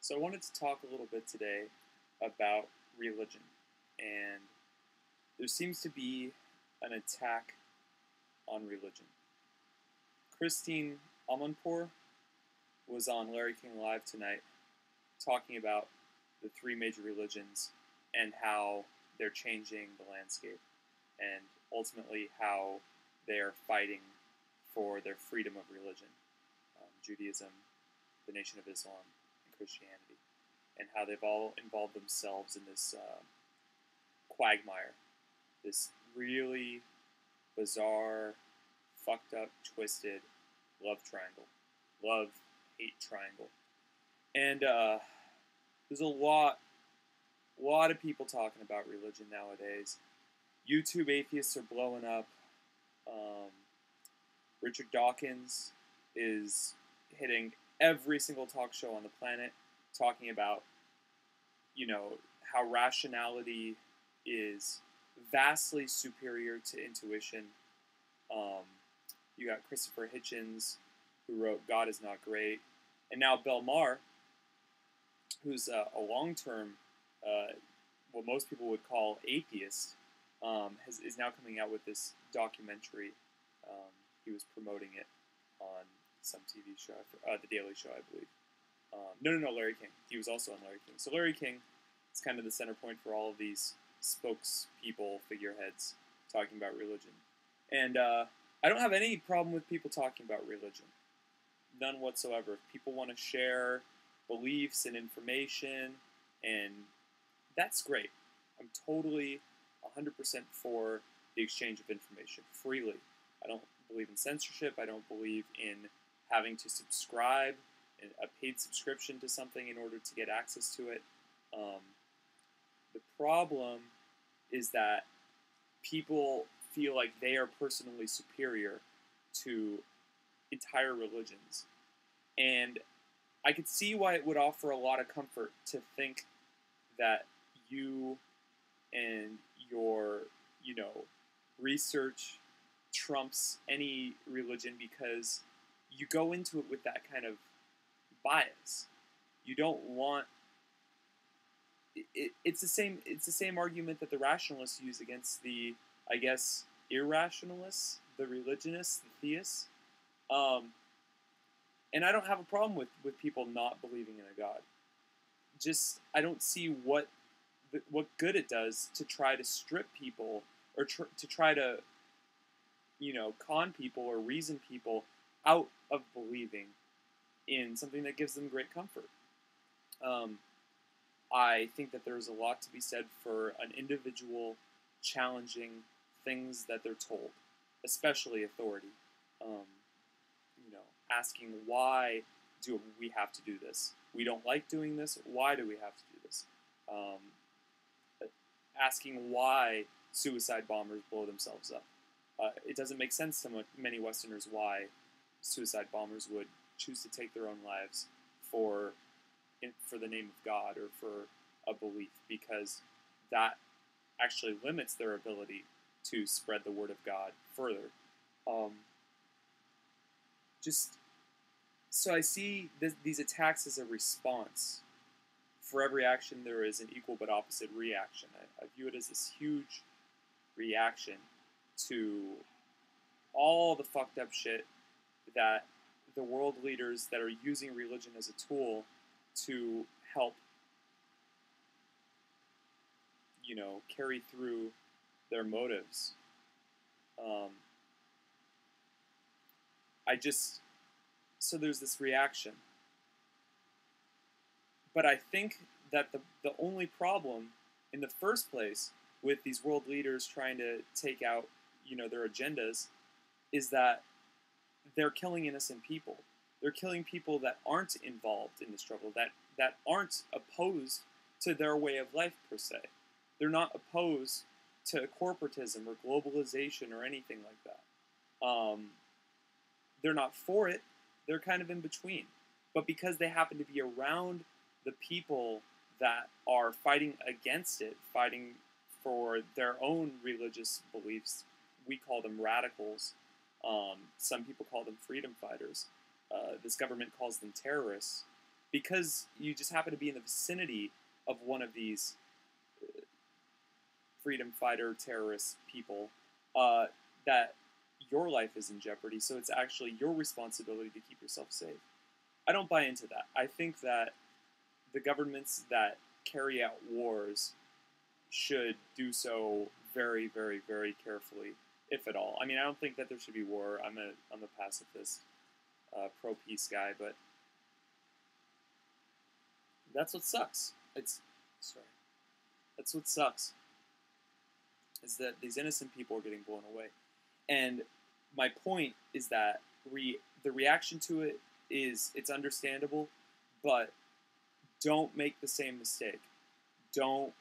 So I wanted to talk a little bit today about religion, and there seems to be an attack on religion. Christine Amanpour was on Larry King Live tonight talking about the three major religions and how they're changing the landscape, and ultimately how they're fighting for their freedom of religion. Judaism, the Nation of Islam, and Christianity, and how they've all involved themselves in this quagmire, this really bizarre, fucked up, twisted love triangle, love hate triangle, and there's a lot of people talking about religion nowadays. YouTube atheists are blowing up. Richard Dawkins is hitting every single talk show on the planet, talking about, how rationality is vastly superior to intuition. You got Christopher Hitchens, who wrote God is Not Great, and now Bill Maher, who's a long-term, what most people would call atheist, is now coming out with this documentary. He was promoting it on some TV show, The Daily Show, I believe. No, Larry King. He was also on Larry King. So Larry King is kind of the center point for all of these spokespeople, figureheads, talking about religion. And I don't have any problem with people talking about religion. None whatsoever. If people want to share beliefs and information, and that's great. I'm totally 100% for the exchange of information freely. I don't believe in censorship. I don't believe in having to subscribe, a paid subscription to something in order to get access to it. The problem is that people feel like they are personally superior to entire religions. And I could see why it would offer a lot of comfort to think that you and your, research trumps any religion, because you go into it with that kind of bias. You don't want it's the same argument that the rationalists use against the, I guess, irrationalists, the religionists, the theists. And I don't have a problem with people not believing in a God. Just, I don't see what good it does to try to strip people, or to try to, con people or reason people out of believing in something that gives them great comfort. I think that there's a lot to be said for an individual challenging things that they're told, especially authority. Asking, why do we have to do this? We don't like doing this. Why do we have to do this? Asking why suicide bombers blow themselves up. It doesn't make sense to many Westerners why suicide bombers would choose to take their own lives for the name of God or for a belief, because that actually limits their ability to spread the word of God further. So I see these attacks as a response. For every action, there is an equal but opposite reaction. I view it as this huge reaction to all the fucked up shit that the world leaders that are using religion as a tool to help, carry through their motives. So there's this reaction. But I think that the only problem in the first place with these world leaders trying to take out, their agendas, is that they're killing innocent people. They're killing people that aren't involved in the struggle, that aren't opposed to their way of life, per se. They're not opposed to corporatism or globalization or anything like that. They're not for it. They're kind of in between. But because they happen to be around the people that are fighting against it, fighting for their own religious beliefs, we call them radicals. Some people call them freedom fighters. This government calls them terrorists. because you just happen to be in the vicinity of one of these freedom fighter terrorist people, that your life is in jeopardy. So it's actually your responsibility to keep yourself safe. I don't buy into that. I think that the governments that carry out wars should do so very, very, very carefully, if at all. I mean, I don't think that there should be war. I'm a pacifist, pro-peace guy, but that's what sucks. That's what sucks, is that these innocent people are getting blown away. And my point is that the reaction to it it's understandable, but don't make the same mistake. Don't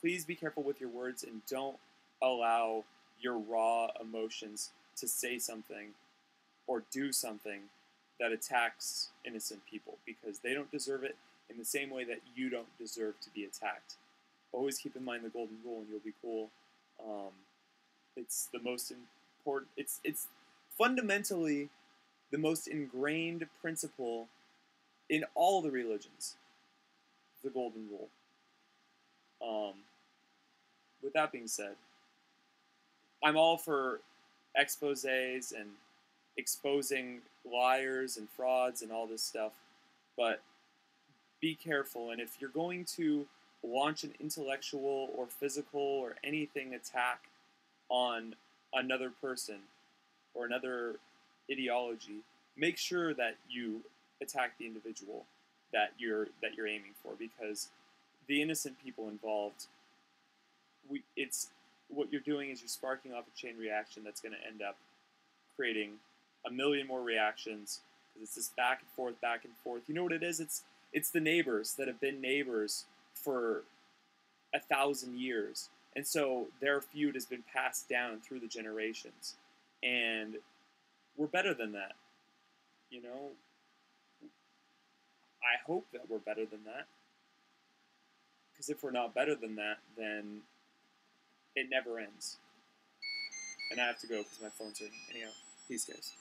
please be careful with your words, and don't allow your raw emotions to say something or do something that attacks innocent people, because they don't deserve it in the same way that you don't deserve to be attacked. Always keep in mind the golden rule, and you'll be cool. It's the most important. It's fundamentally the most ingrained principle in all the religions. The golden rule. With that being said, I'm all for exposés and exposing liars and frauds and all this stuff, but be careful. And if you're going to launch an intellectual or physical or anything attack on another person or another ideology, make sure that you attack the individual that you're aiming for, because the innocent people involved, it's what you're doing is you're sparking off a chain reaction that's going to end up creating a million more reactions, because it's this back and forth, back and forth. You know what it is? It's the neighbors that have been neighbors for 1,000 years, and so their feud has been passed down through the generations, and we're better than that. You know, I hope that we're better than that, because if we're not better than that, then it never ends. And I have to go because my phone's ringing. Anyhow, peace, guys.